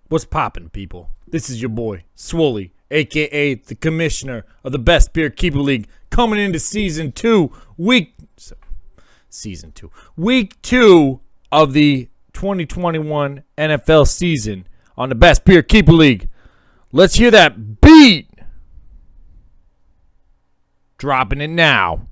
What's poppin', people? This is your boy, Swoley, a.k.a. the commissioner of the Best Beer Keeper League, coming into Season 2, Week 2 of the 2021 NFL season on the Best Beer Keeper League. Let's hear that beat. Dropping it now.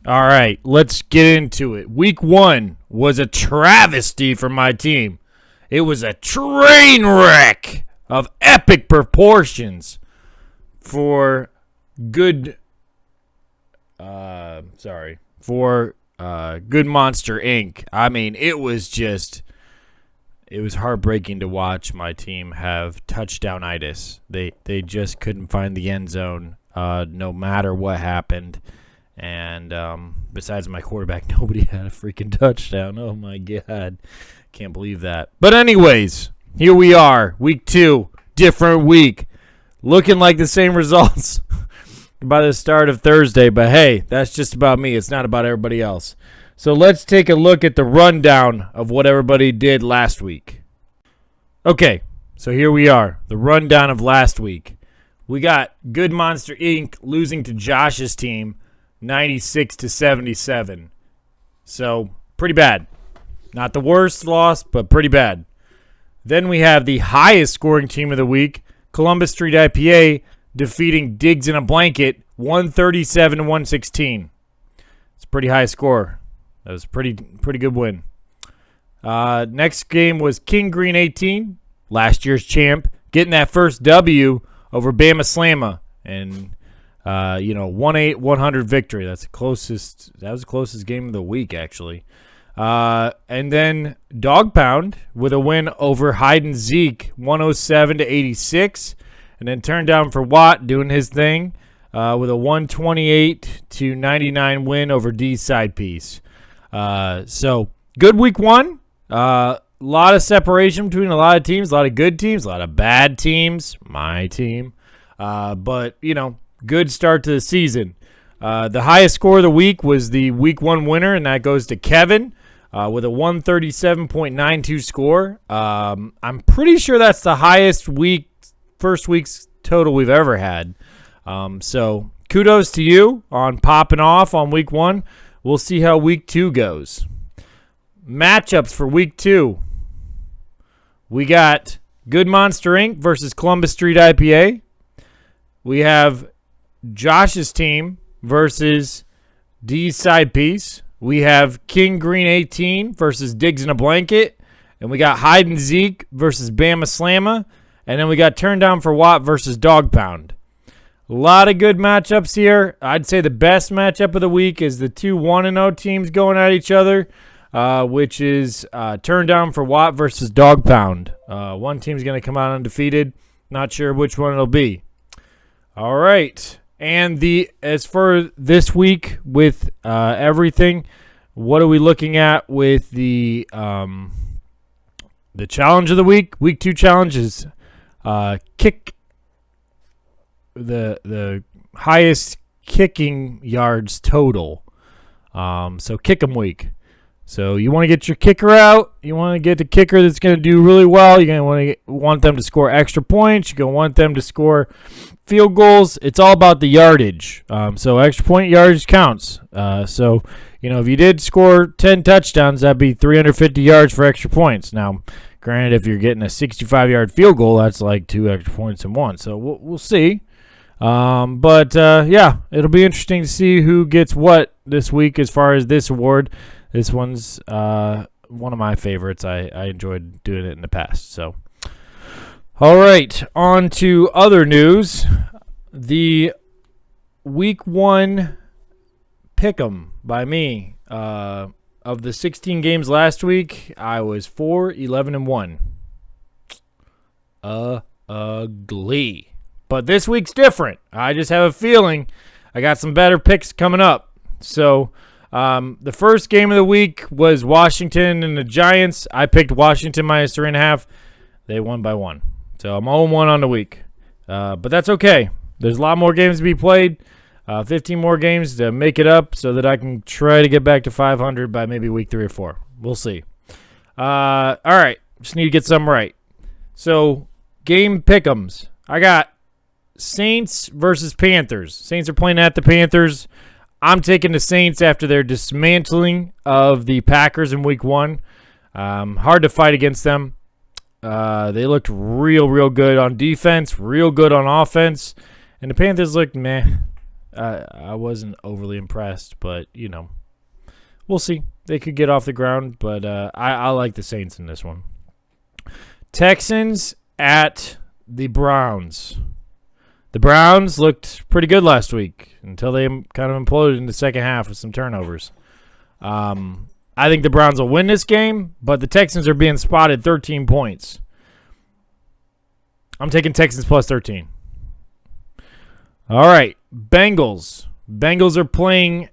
All right, let's get into it. Week 1 was a travesty for my team. It was a train wreck of epic proportions for Good Monster Inc. I mean, it was heartbreaking to watch my team have touchdown-itis. They just couldn't find the end zone no matter what happened. And besides my quarterback, nobody had a freaking touchdown. Oh, my God. Can't believe that. But anyways, here we are. Week 2, different week. Looking like the same results by the start of Thursday. But, hey, that's just about me. It's not about everybody else. So let's take a look at the rundown of what everybody did last week. Okay, so here we are. The rundown of last week. We got Good Monster Inc. losing to Josh's team. 96-77. So, pretty bad. Not the worst loss, but pretty bad. Then we have the highest scoring team of the week, Columbus Street IPA, defeating Digs in a Blanket, 137-116. It's a pretty high score. That was a pretty good win. Next game was King Green 18, last year's champ, getting that first W over Bama Slamma. And 1-8-100 victory. That was the closest game of the week, actually. And then Dog Pound with a win over Hide and Zeke, 107-86. And then Turn Down for Watt doing his thing with a 128-99 win over D Side Piece. So good week 1. Lot of separation between a lot of teams, a lot of good teams, a lot of bad teams. My team. But good start to the season. The highest score of the week was the Week 1 winner, and that goes to Kevin with a 137.92 score. I'm pretty sure that's the highest first week's total we've ever had. So kudos to you on popping off on Week 1. We'll see how Week 2 goes. Matchups for Week 2. We got Good Monster Inc. versus Columbus Street IPA. We have Josh's team versus D's Side Piece. We have King Green 18 versus Digs in a Blanket. And we got Hide and Zeke versus Bama Slamma. And then we got Turn Down for Watt versus Dog Pound. A lot of good matchups here. I'd say the best matchup of the week is the two 1-0 teams going at each other, which is Turn Down for Watt versus Dog Pound. One team's going to come out undefeated. Not sure which one it'll be. All right. And as for this week with everything, what are we looking at with the challenge of the week? Week 2 challenge is kick the highest kicking yards total. So kick 'em week. So you want to get your kicker out. You want to get the kicker that's going to do really well. You're going to want them to score extra points. You're going to want them to score field goals. It's all about the yardage. So extra point yardage counts. So if you did score 10 touchdowns, that'd be 350 yards for extra points. Now, granted, if you're getting a 65-yard field goal, that's like 2 extra points in one. So we'll see. But it'll be interesting to see who gets what this week as far as this award. This one's one of my favorites. I enjoyed doing it in the past. So, all right, on to other news. The week 1 pick'em by me. Of the 16 games last week, I was 4-11-1. Ugly. But this week's different. I just have a feeling I got some better picks coming up. So the first game of the week was Washington and the Giants. I picked Washington minus 3.5. They won by 1. So I'm 0-1 on the week. But that's okay. There's a lot more games to be played. 15 more games to make it up so that I can try to get back to 500 by maybe week 3 or 4. We'll see. All right. Just need to get some right. So, game pick'ems. I got Saints versus Panthers. Saints are playing at the Panthers. I'm taking the Saints after their dismantling of the Packers in week 1. Hard to fight against them. They looked real good on defense, real good on offense. And the Panthers looked meh. I wasn't overly impressed, but, we'll see. They could get off the ground, but I like the Saints in this one. Texans at the Browns. The Browns looked pretty good last week until they kind of imploded in the second half with some turnovers. I think the Browns will win this game, but the Texans are being spotted 13 points. I'm taking Texans plus 13. All right, Bengals. Bengals are playing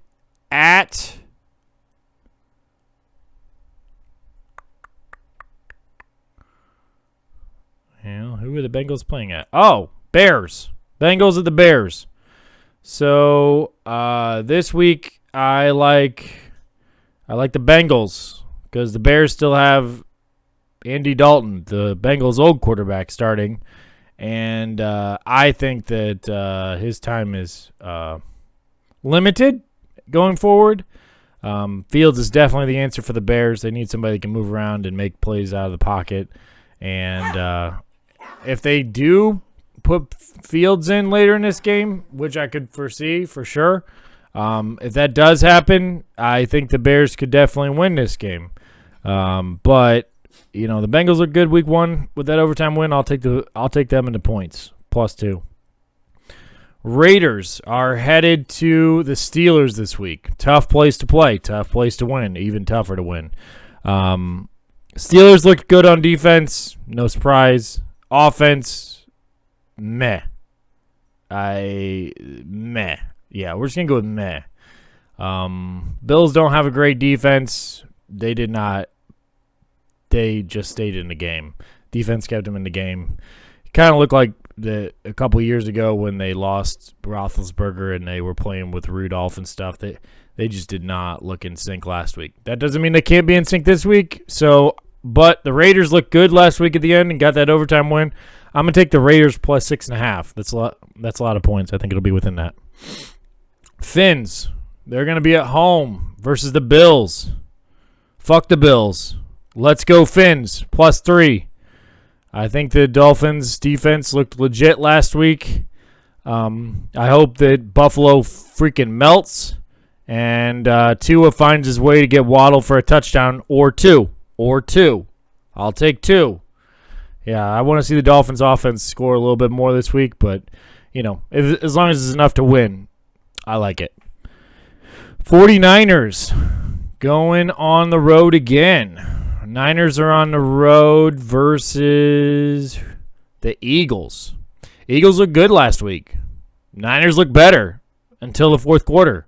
at who are the Bengals playing at? Oh, Bears. Bengals at the Bears. So this week I like the Bengals because the Bears still have Andy Dalton, the Bengals' old quarterback, starting. And I think that his time is limited going forward. Fields is definitely the answer for the Bears. They need somebody that can move around and make plays out of the pocket. And if they do put Fields in later in this game, which I could foresee for sure, if that does happen, I think the Bears could definitely win this game. But the Bengals look good week 1 with that overtime win. I'll take them into points plus 2. Raiders are headed to the Steelers this week. Tough place to play, tough place to win, even tougher to win. Steelers looked good on defense, no surprise. Offense, meh. Yeah, we're just gonna go with meh. Bills don't have a great defense. They did not. They just stayed in the game. Defense kept them in the game. It kind of looked like a couple years ago when they lost Roethlisberger and they were playing with Rudolph and stuff. They just did not look in sync last week. That doesn't mean they can't be in sync this week. But the Raiders looked good last week at the end and got that overtime win. I'm gonna take the Raiders plus 6.5. That's a lot. That's a lot of points. I think it'll be within that. Fins. They're gonna be at home versus the Bills. Fuck the Bills. Let's go Fins, plus 3. I think the Dolphins' defense looked legit last week. I hope that Buffalo freaking melts and Tua finds his way to get Waddle for a touchdown or two. I'll take 2. Yeah, I want to see the Dolphins' offense score a little bit more this week, but, as long as it's enough to win, I like it. 49ers going on the road again. Niners are on the road versus the Eagles. Eagles looked good last week. Niners look better until the fourth quarter.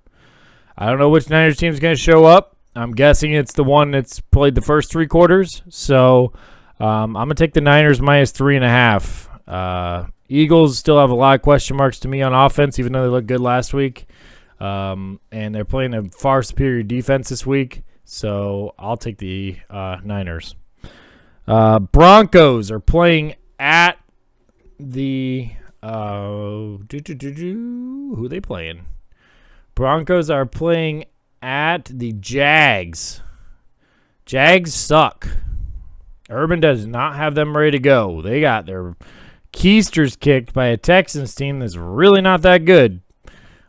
I don't know which Niners team is going to show up. I'm guessing it's the one that's played the first 3 quarters. So I'm going to take the Niners minus 3.5. Eagles still have a lot of question marks to me on offense, even though they looked good last week. And they're playing a far superior defense this week. So I'll take the Niners. Broncos are playing at the who are they playing? Broncos are playing at the Jags. Jags suck. Urban does not have them ready to go. They got their keisters kicked by a Texans team that's really not that good.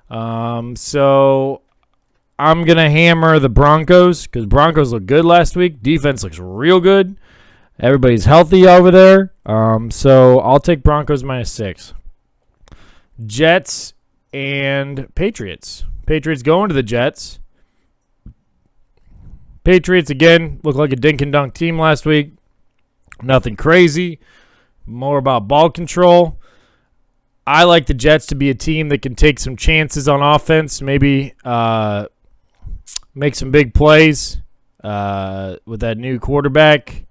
So I'm going to hammer the Broncos because Broncos look good last week. Defense looks real good. Everybody's healthy over there. So I'll take Broncos minus 6. Jets and Patriots. Patriots going to the Jets. Patriots, again, look like a dink and dunk team last week. Nothing crazy. More about ball control. I like the Jets to be a team that can take some chances on offense, maybe make some big plays with that new quarterback,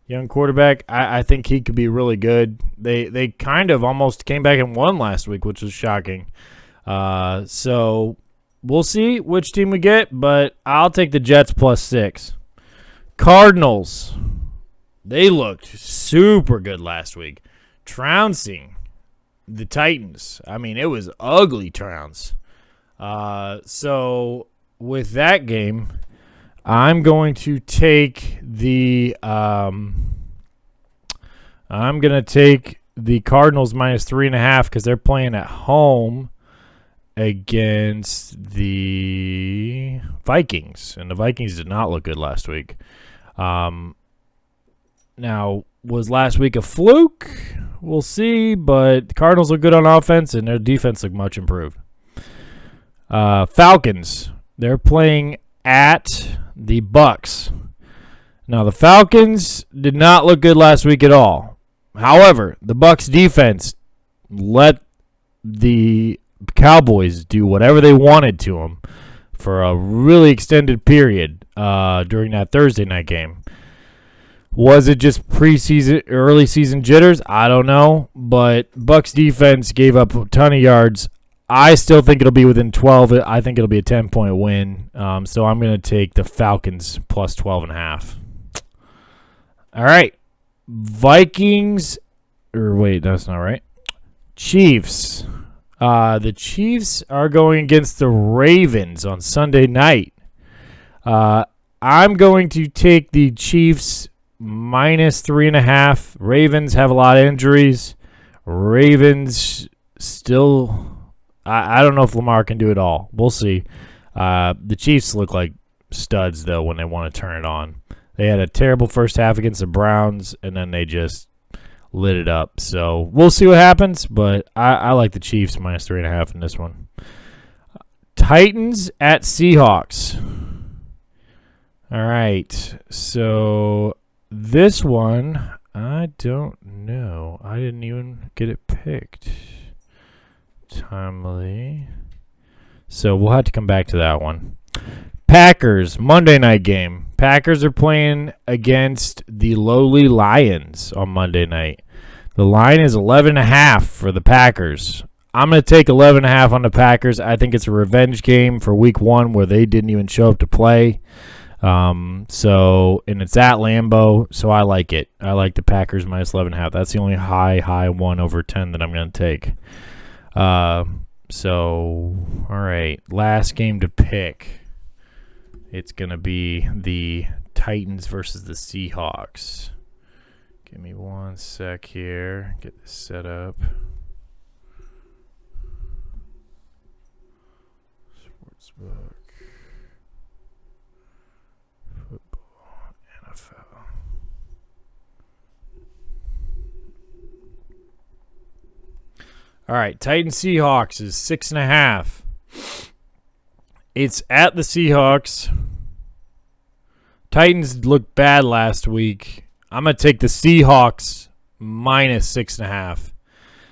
young quarterback. I think he could be really good. They kind of almost came back and won last week, which was shocking. So we'll see which team we get, but I'll take the Jets +6. Cardinals, they looked super good last week, trouncing the Titans. I mean, it was ugly trounce. So with that game, I'm going to take the Cardinals -3.5 because they're playing at home against the Vikings, and the Vikings did not look good last week. Now, was last week a fluke? We'll see, but the Cardinals look good on offense, and their defense looked much improved. Falcons, they're playing at the Bucks. Now, the Falcons did not look good last week at all. However, the Bucks defense let the Cowboys do whatever they wanted to them for a really extended period during that Thursday night game. Was it just preseason, early season jitters? I don't know, but Bucks defense gave up a ton of yards. I still think it'll be within 12. I think it'll be a 10-point win. So I'm going to take the Falcons +12.5. All right. Vikings. Or wait, that's not right. Chiefs. The Chiefs are going against the Ravens on Sunday night. I'm going to take the Chiefs -3.5. Ravens have a lot of injuries. Ravens still, I don't know if Lamar can do it all. We'll see. The Chiefs look like studs, though, when they want to turn it on. They had a terrible first half against the Browns, and then they just lit it up. So we'll see what happens, but I like the Chiefs -3.5 in this one. Titans at Seahawks. All right, so this one, I don't know. I didn't even get it picked timely. So we'll have to come back to that one. Packers, Monday night game. Packers are playing against the lowly Lions on Monday night. The line is 11.5 for the Packers. I'm going to take 11.5 on the Packers. I think it's a revenge game for week 1 where they didn't even show up to play. And it's at Lambeau, so I like it. I like the Packers -11.5. That's the only high 1 over 10 that I'm going to take. All right, last game to pick. It's going to be the Titans versus the Seahawks. Give me 1 sec here. Get this set up. Sportsbook. Football. NFL. All right, Titans Seahawks is 6.5. It's at the Seahawks. Titans looked bad last week. I'm going to take the Seahawks -6.5.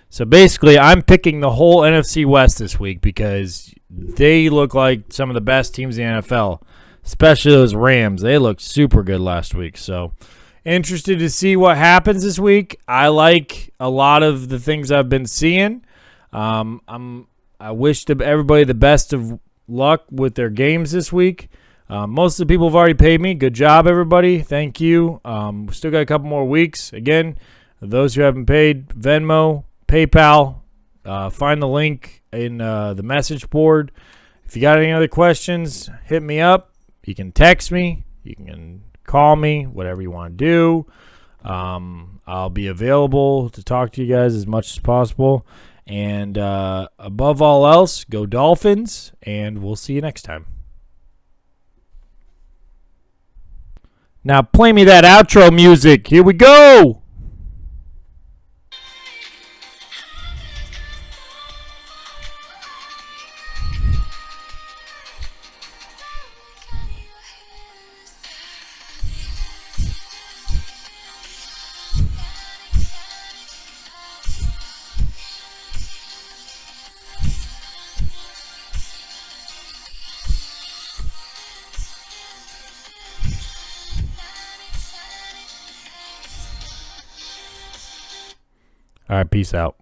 So basically, I'm picking the whole NFC West this week because they look like some of the best teams in the NFL, especially those Rams. They looked super good last week. So interested to see what happens this week. I like a lot of the things I've been seeing. I wish everybody the best of luck with their games this week. Most of the people have already paid me. Good job, everybody. Thank you. We still got a couple more weeks. Again, those who haven't paid, Venmo, PayPal, find the link in the message board. If you got any other questions, hit me up. You can text me. You can call me, whatever you want to do. I'll be available to talk to you guys as much as possible. And above all else, go Dolphins, and we'll see you next time. Now play me that outro music. Here we go. All right, peace out.